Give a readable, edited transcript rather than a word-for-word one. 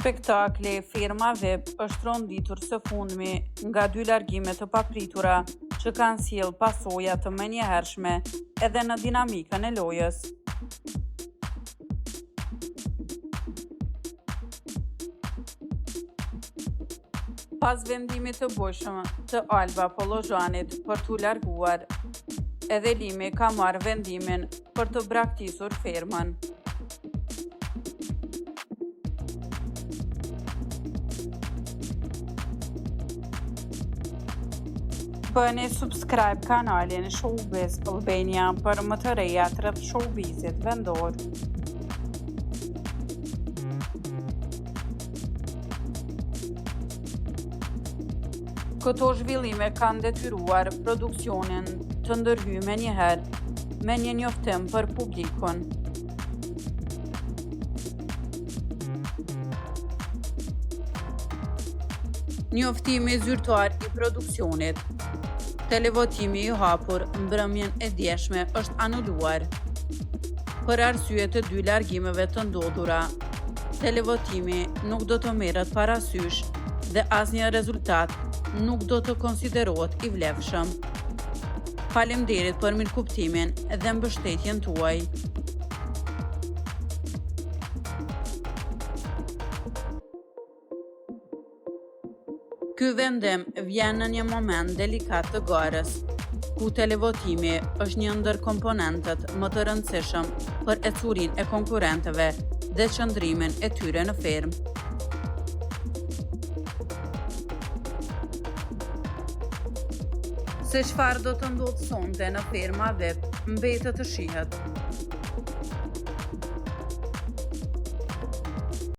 Spektakli Firma VIP është ronditur së fundmi nga 2 largime të papritura që kanë sjellë pasoja të menjëhershme edhe në dinamikën e lojës. Pas vendimit të bujshëm të Alba Pollozhanit për t'u larguar, edhe Limi ka marrë vendimin për të braktisur firmën. Bëni subscribe kanalin Showbiz Albania për më të rejat rreth showbizit vendor. Këto zhvillime kanë detyruar produksionin të ndërhyjë menjëherë me një njoftim për publikun. Njoftimi zyrtar i produksionit. Televotimi i hapur mbrëmjen e djeshme është anuluar. Për arsye të 2 largimeve të ndodhura, televotimi nuk do të merret parasysh dhe asnjë rezultat nuk do të konsiderohet i vlefshëm. Faleminderit për mirëkuptimin dhe mbështetjen tuaj. Ky vendim vjen në një moment delikat të garës, ku televotimi është një ndër komponentët më të rëndësishëm për ecurinë e konkurrentëve dhe qëndrimin e tyre në firmë. Se çfarë do të ndodhë sonte në Firma VIP mbetet të shihet.